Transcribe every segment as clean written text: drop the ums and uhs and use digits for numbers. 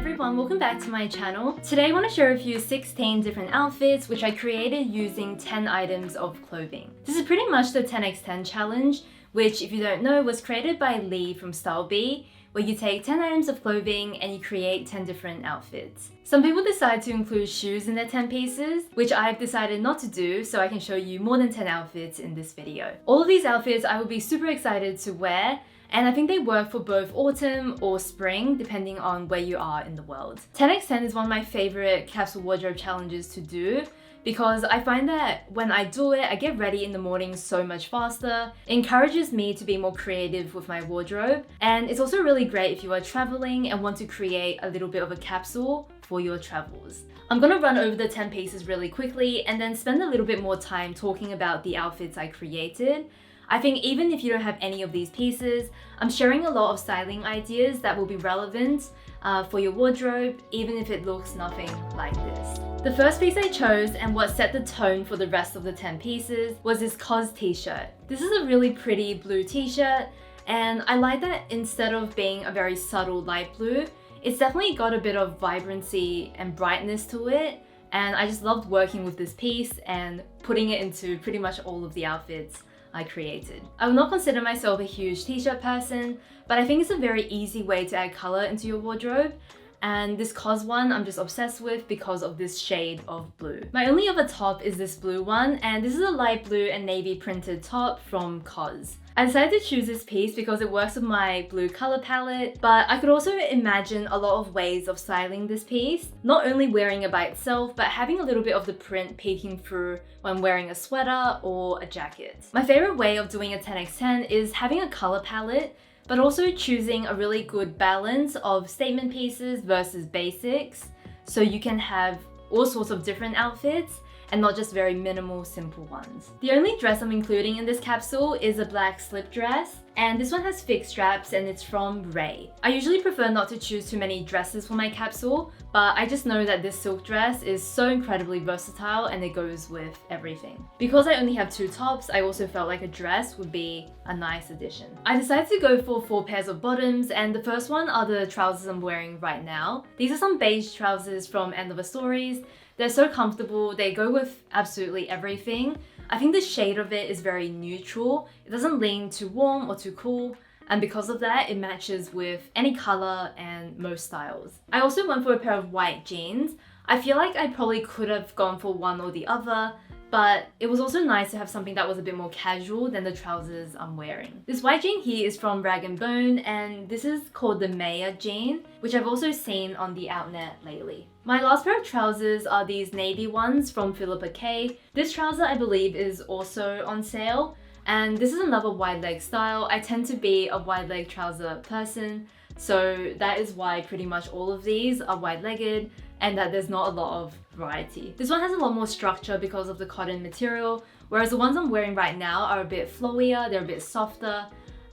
everyone, welcome back to my channel. Today I want to share with you 16 different outfits which I created using 10 items of clothing. This is pretty much the 10x10 challenge, which if you don't know was created by Lee from Style Bee, where you take 10 items of clothing and you create 10 different outfits. Some people decide to include shoes in their 10 pieces, which I've decided not to do so I can show you more than 10 outfits in this video. All of these outfits I will be super excited to wear, and I think they work for both autumn or spring depending on where you are in the world. 10x10 is one of my favorite capsule wardrobe challenges to do because I find that when I do it, I get ready in the morning so much faster. It encourages me to be more creative with my wardrobe, and it's also really great if you are traveling and want to create a little bit of a capsule for your travels. I'm gonna run over the 10 pieces really quickly and then spend a little bit more time talking about the outfits I created. I think even if you don't have any of these pieces, I'm sharing a lot of styling ideas that will be relevant for your wardrobe, even if it looks nothing like this. The first piece I chose and what set the tone for the rest of the 10 pieces was this COS t-shirt. This is a really pretty blue t-shirt, and I like that instead of being a very subtle light blue, it's definitely got a bit of vibrancy and brightness to it, and I just loved working with this piece and putting it into pretty much all of the outfits I created. I would not consider myself a huge t-shirt person, but I think it's a very easy way to add color into your wardrobe, and this COS one I'm just obsessed with because of this shade of blue. My only other top is this blue one, and this is a light blue and navy printed top from COS. I decided to choose this piece because it works with my blue color palette, but I could also imagine a lot of ways of styling this piece. Not only wearing it by itself, but having a little bit of the print peeking through when wearing a sweater or a jacket. My favorite way of doing a 10x10 is having a color palette, but also choosing a really good balance of statement pieces versus basics, so you can have all sorts of different outfits and not just very minimal, simple ones. The only dress I'm including in this capsule is a black slip dress, and this one has fixed straps and it's from Ray. I usually prefer not to choose too many dresses for my capsule, but I just know that this silk dress is so incredibly versatile and it goes with everything. Because I only have 2 tops, I also felt like a dress would be a nice addition. I decided to go for 4 pairs of bottoms, and the first one are the trousers I'm wearing right now. These are some beige trousers from ACCESORIES. They're so comfortable, they go with absolutely everything. I think the shade of it is very neutral. It doesn't lean too warm or too cool, and because of that, it matches with any color and most styles. I also went for a pair of white jeans. I feel like I probably could have gone for one or the other, but it was also nice to have something that was a bit more casual than the trousers I'm wearing. This white jean here is from Rag & Bone, and this is called the Maya jean, which I've also seen on the outnet lately. My last pair of trousers are these navy ones from Philippa K. This trouser I believe is also on sale, and this is another wide leg style. I tend to be a wide leg trouser person, so that is why pretty much all of these are wide-legged and that there's not a lot of variety. This one has a lot more structure because of the cotton material, whereas the ones I'm wearing right now are a bit flowier, they're a bit softer,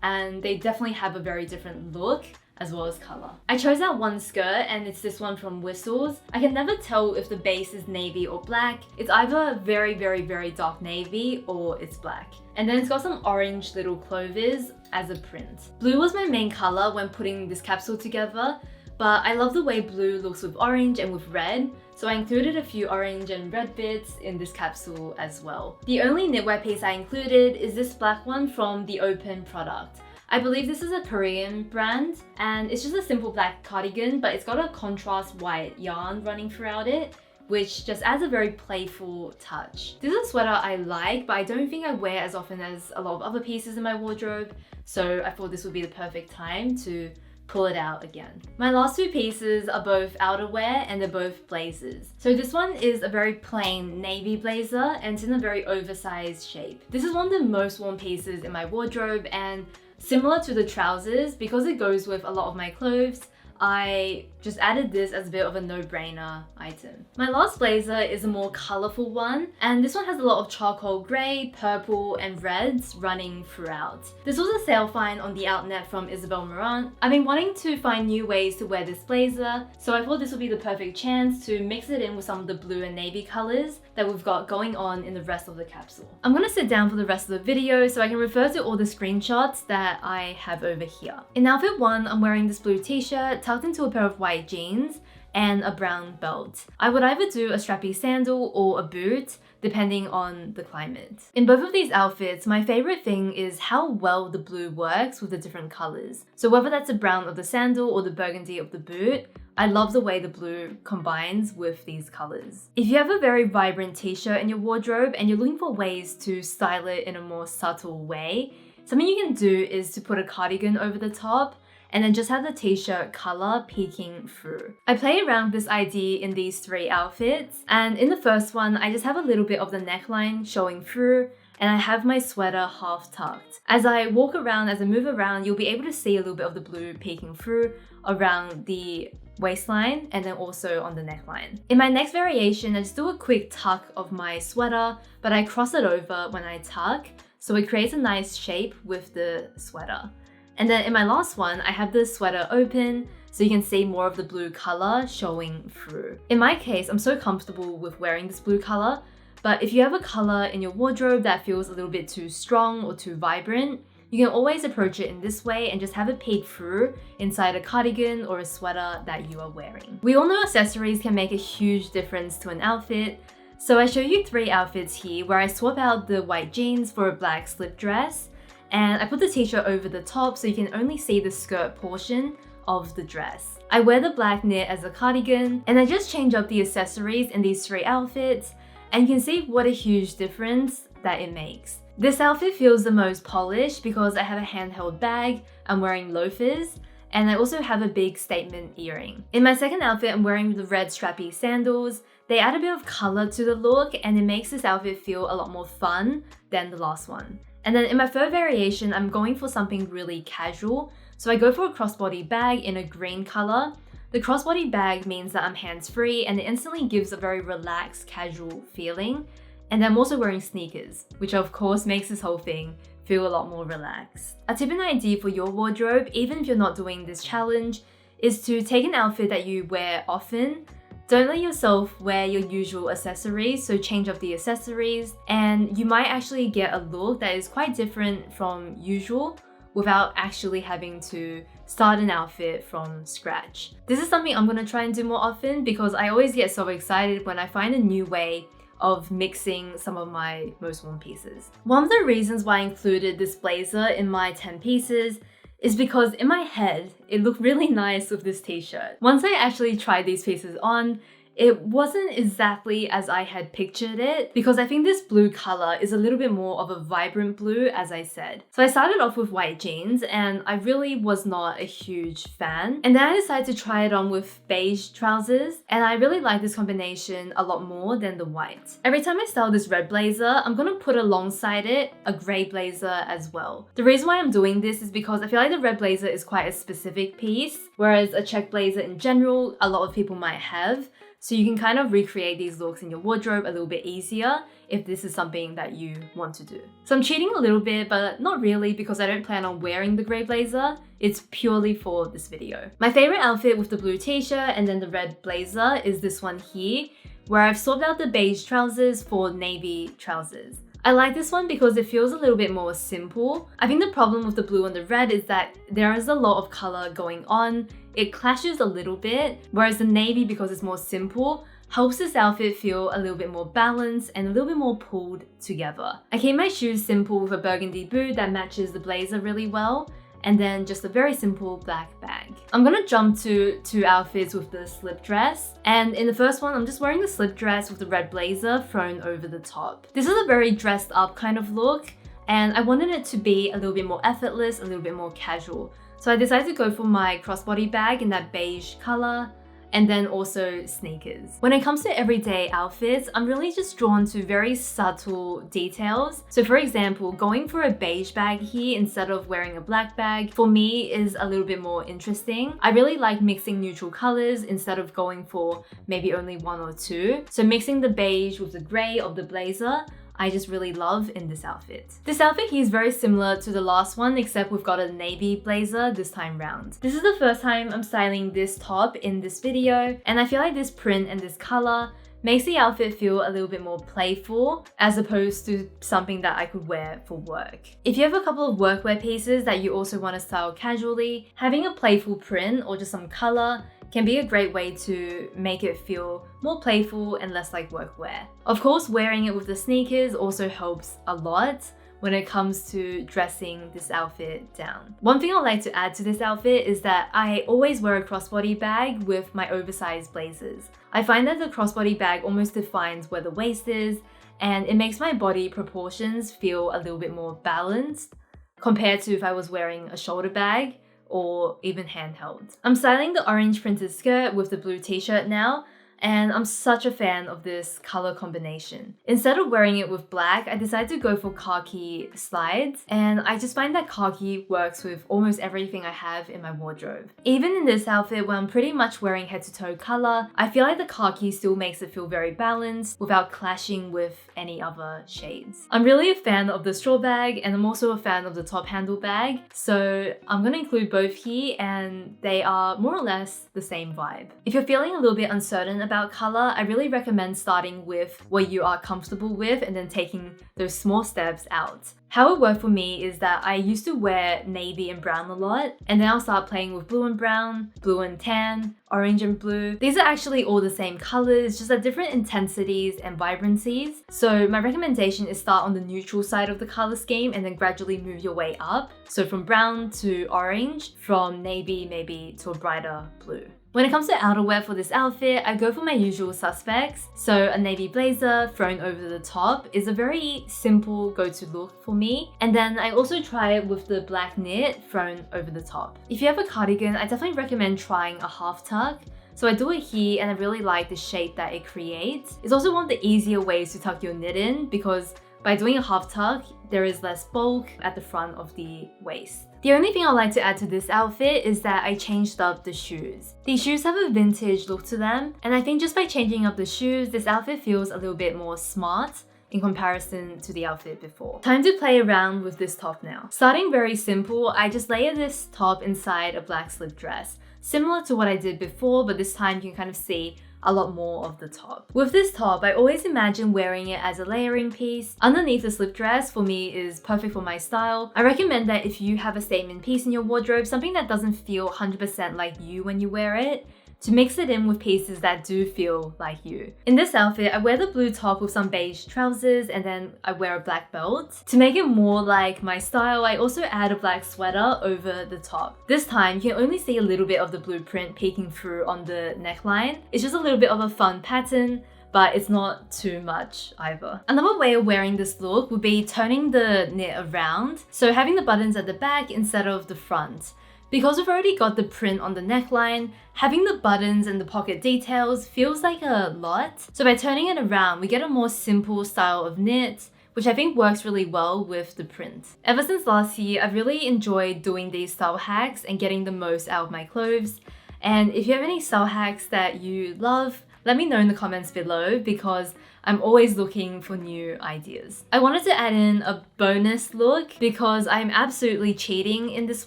and they definitely have a very different look as well as color. I chose out one skirt, and it's this one from Whistles. I can never tell if the base is navy or black. It's either very, very, very dark navy or it's black. And then it's got some orange little clovers as a print. Blue was my main color when putting this capsule together, but I love the way blue looks with orange and with red, so I included a few orange and red bits in this capsule as well. The only knitwear piece I included is this black one from the Open product. I believe this is a Korean brand, and it's just a simple black cardigan, but it's got a contrast white yarn running throughout it, which just adds a very playful touch. This is a sweater I like, but I don't think I wear as often as a lot of other pieces in my wardrobe, so I thought this would be the perfect time to pull it out again. My last 2 pieces are both outerwear and they're both blazers. So this one is a very plain navy blazer and it's in a very oversized shape. This is one of the most worn pieces in my wardrobe, and similar to the trousers, because it goes with a lot of my clothes, I just added this as a bit of a no-brainer item. My last blazer is a more colorful one, and this one has a lot of charcoal gray, purple, and reds running throughout. This was a sale find on the outnet from Isabel Marant. I've been wanting to find new ways to wear this blazer, so I thought this would be the perfect chance to mix it in with some of the blue and navy colors that we've got going on in the rest of the capsule. I'm gonna sit down for the rest of the video so I can refer to all the screenshots that I have over here. In outfit 1, I'm wearing this blue t-shirt tucked into a pair of white white jeans and a brown belt. I would either do a strappy sandal or a boot, depending on the climate. In both of these outfits, my favorite thing is how well the blue works with the different colors. So whether that's the brown of the sandal or the burgundy of the boot, I love the way the blue combines with these colors. If you have a very vibrant t-shirt in your wardrobe and you're looking for ways to style it in a more subtle way, something you can do is to put a cardigan over the top and then just have the t-shirt color peeking through. I play around with this idea in these 3 outfits, and in the first one, I just have a little bit of the neckline showing through, and I have my sweater half tucked. As I walk around, as I move around, you'll be able to see a little bit of the blue peeking through around the waistline and then also on the neckline. In my next variation, I just do a quick tuck of my sweater, but I cross it over when I tuck, so it creates a nice shape with the sweater. And then in my last one, I have the sweater open so you can see more of the blue color showing through. In my case, I'm so comfortable with wearing this blue color, but if you have a color in your wardrobe that feels a little bit too strong or too vibrant, you can always approach it in this way and just have it peek through inside a cardigan or a sweater that you are wearing. We all know accessories can make a huge difference to an outfit, so I show you 3 outfits here where I swap out the white jeans for a black slip dress, and I put the t-shirt over the top so you can only see the skirt portion of the dress. I wear the black knit as a cardigan, and I just change up the accessories in these 3 outfits, and you can see what a huge difference that it makes. This outfit feels the most polished because I have a handheld bag, I'm wearing loafers, and I also have a big statement earring. In my second outfit, I'm wearing the red strappy sandals. They add a bit of color to the look, and it makes this outfit feel a lot more fun than the last one. And then in my third variation, I'm going for something really casual. So I go for a crossbody bag in a green color. The crossbody bag means that I'm hands-free and it instantly gives a very relaxed, casual feeling. And I'm also wearing sneakers, which of course makes this whole thing feel a lot more relaxed. A tip and idea for your wardrobe, even if you're not doing this challenge, is to take an outfit that you wear often. Don't let yourself wear your usual accessories, so change up the accessories, and you might actually get a look that is quite different from usual without actually having to start an outfit from scratch. This is something I'm gonna try and do more often because I always get so excited when I find a new way of mixing some of my most worn pieces. One of the reasons why I included this blazer in my 10 pieces is because in my head, it looked really nice with this t-shirt. Once I actually tried these pieces on, it wasn't exactly as I had pictured it because I think this blue color is a little bit more of a vibrant blue, as I said. So I started off with white jeans and I really was not a huge fan. And then I decided to try it on with beige trousers, and I really like this combination a lot more than the white. Every time I style this red blazer, I'm gonna put alongside it a gray blazer as well. The reason why I'm doing this is because I feel like the red blazer is quite a specific piece, whereas a check blazer in general, a lot of people might have. So you can kind of recreate these looks in your wardrobe a little bit easier if this is something that you want to do. So I'm cheating a little bit, but not really because I don't plan on wearing the grey blazer. It's purely for this video. My favorite outfit with the blue t-shirt and then the red blazer is this one here, where I've swapped out the beige trousers for navy trousers. I like this one because it feels a little bit more simple. I think the problem with the blue and the red is that there is a lot of color going on. It clashes a little bit, whereas the navy, because it's more simple, helps this outfit feel a little bit more balanced and a little bit more pulled together. I keep my shoes simple with a burgundy boot that matches the blazer really well, and then just a very simple black bag. I'm gonna jump to 2 outfits with the slip dress. And in the first one, I'm just wearing the slip dress with the red blazer thrown over the top. This is a very dressed up kind of look, and I wanted it to be a little bit more effortless, a little bit more casual. So I decided to go for my crossbody bag in that beige color, and then also sneakers. When it comes to everyday outfits, I'm really just drawn to very subtle details. So for example, going for a beige bag here instead of wearing a black bag, for me is a little bit more interesting. I really like mixing neutral colors instead of going for maybe only 1 or 2. So mixing the beige with the gray of the blazer, I just really love in this outfit. This outfit here is very similar to the last one, except we've got a navy blazer this time round. This is the first time I'm styling this top in this video, and I feel like this print and this color makes the outfit feel a little bit more playful as opposed to something that I could wear for work. If you have a couple of workwear pieces that you also want to style casually, having a playful print or just some color can be a great way to make it feel more playful and less like workwear. Of course, wearing it with the sneakers also helps a lot when it comes to dressing this outfit down. One thing I'd like to add to this outfit is that I always wear a crossbody bag with my oversized blazers. I find that the crossbody bag almost defines where the waist is, and it makes my body proportions feel a little bit more balanced compared to if I was wearing a shoulder bag or even handheld. I'm styling the orange printed skirt with the blue t-shirt now, and I'm such a fan of this color combination. Instead of wearing it with black, I decided to go for khaki slides, and I just find that khaki works with almost everything I have in my wardrobe. Even in this outfit, when I'm pretty much wearing head to toe color, I feel like the khaki still makes it feel very balanced without clashing with any other shades. I'm really a fan of the straw bag, and I'm also a fan of the top handle bag, so I'm gonna include both here, and they are more or less the same vibe. If you're feeling a little bit uncertain about color, I really recommend starting with what you are comfortable with and then taking those small steps out. How it worked for me is that I used to wear navy and brown a lot, and then I'll start playing with blue and brown, blue and tan, orange and blue. These are actually all the same colors, just at different intensities and vibrancies. So my recommendation is start on the neutral side of the color scheme and then gradually move your way up. So from brown to orange, from navy maybe to a brighter blue. When it comes to outerwear for this outfit, I go for my usual suspects. So a navy blazer thrown over the top is a very simple go-to look for me. And then I also try it with the black knit thrown over the top. If you have a cardigan, I definitely recommend trying a half tuck. So I do it here, and I really like the shape that it creates. It's also one of the easier ways to tuck your knit in, because by doing a half tuck, there is less bulk at the front of the waist. The only thing I'd like to add to this outfit is that I changed up the shoes. These shoes have a vintage look to them, and I think just by changing up the shoes, this outfit feels a little bit more smart in comparison to the outfit before. Time to play around with this top now. Starting very simple, I just layer this top inside a black slip dress. Similar to what I did before, but this time you can kind of see a lot more of the top. With this top, I always imagine wearing it as a layering piece. Underneath the slip dress for me is perfect for my style. I recommend that if you have a statement piece in your wardrobe, something that doesn't feel 100% like you when you wear it, to mix it in with pieces that do feel like you. In this outfit, I wear the blue top with some beige trousers, and then I wear a black belt. To make it more like my style, I also add a black sweater over the top. This time, you can only see a little bit of the blueprint peeking through on the neckline. It's just a little bit of a fun pattern, but it's not too much either. Another way of wearing this look would be turning the knit around, so having the buttons at the back instead of the front. Because we've already got the print on the neckline, having the buttons and the pocket details feels like a lot. So by turning it around, we get a more simple style of knit, which I think works really well with the print. Ever since last year, I've really enjoyed doing these style hacks and getting the most out of my clothes. And if you have any style hacks that you love, let me know in the comments below, because I'm always looking for new ideas. I wanted to add in a bonus look because I'm absolutely cheating in this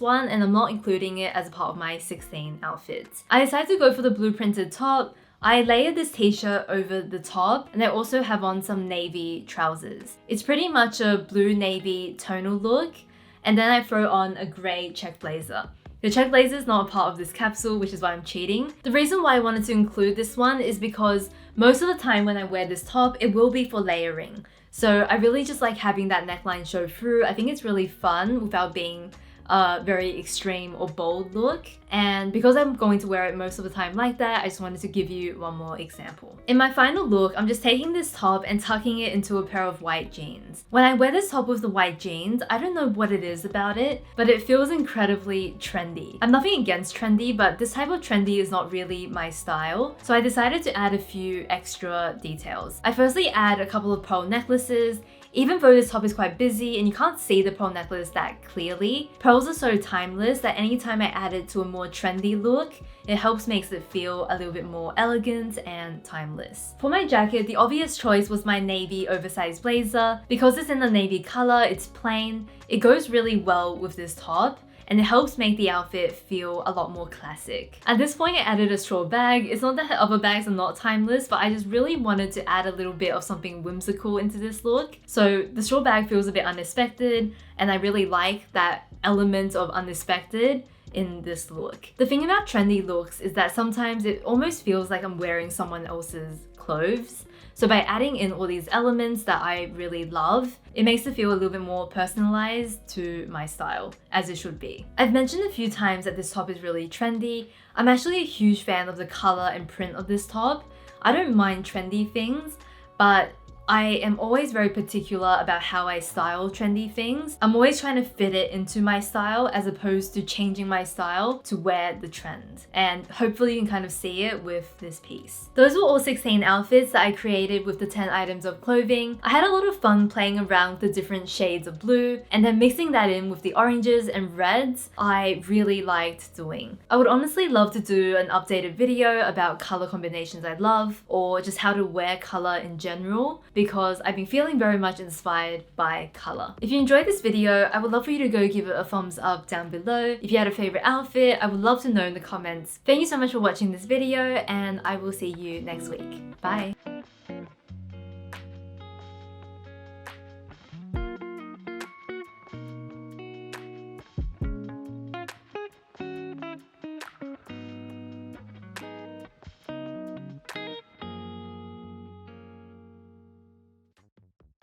one, and I'm not including it as a part of my 16 outfits. I decided to go for the blue printed top. I layered this t-shirt over the top, and I also have on some navy trousers. It's pretty much a blue navy tonal look, and then I throw on a grey check blazer. The check blazer is not a part of this capsule, which is why I'm cheating. The reason why I wanted to include this one is because most of the time when I wear this top, it will be for layering. So I really just like having that neckline show through. I think it's really fun without being a very extreme or bold look. And because I'm going to wear it most of the time like that, I just wanted to give you one more example. In my final look, I'm just taking this top and tucking it into a pair of white jeans. When I wear this top with the white jeans, I don't know what it is about it, but it feels incredibly trendy. I'm nothing against trendy, but this type of trendy is not really my style. So I decided to add a few extra details. I firstly add a couple of pearl necklaces. Even though this top is quite busy and you can't see the pearl necklace that clearly, pearls are so timeless that anytime I add it to a more trendy look, it helps makes it feel a little bit more elegant and timeless. For my jacket, the obvious choice was my navy oversized blazer. Because it's in the navy color, it's plain, it goes really well with this top, and it helps make the outfit feel a lot more classic. At this point, I added a straw bag. It's not that other bags are not timeless, but I just really wanted to add a little bit of something whimsical into this look. So the straw bag feels a bit unexpected, and I really like that element of unexpected. in this look. The thing about trendy looks is that sometimes it almost feels like I'm wearing someone else's clothes. So by adding in all these elements that I really love, it makes it feel a little bit more personalized to my style, as it should be. I've mentioned a few times that this top is really trendy. I'm actually a huge fan of the color and print of this top. I don't mind trendy things, but I am always very particular about how I style trendy things. I'm always trying to fit it into my style as opposed to changing my style to wear the trend. And hopefully you can kind of see it with this piece. Those were all 16 outfits that I created with the 10 items of clothing. I had a lot of fun playing around with the different shades of blue and then mixing that in with the oranges and reds I really liked doing. I would honestly love to do an updated video about color combinations I love or just how to wear color in general, because I've been feeling very much inspired by color. If you enjoyed this video, I would love for you to go give it a thumbs up down below. If you had a favorite outfit, I would love to know in the comments. Thank you so much for watching this video, and I will see you next week. Bye!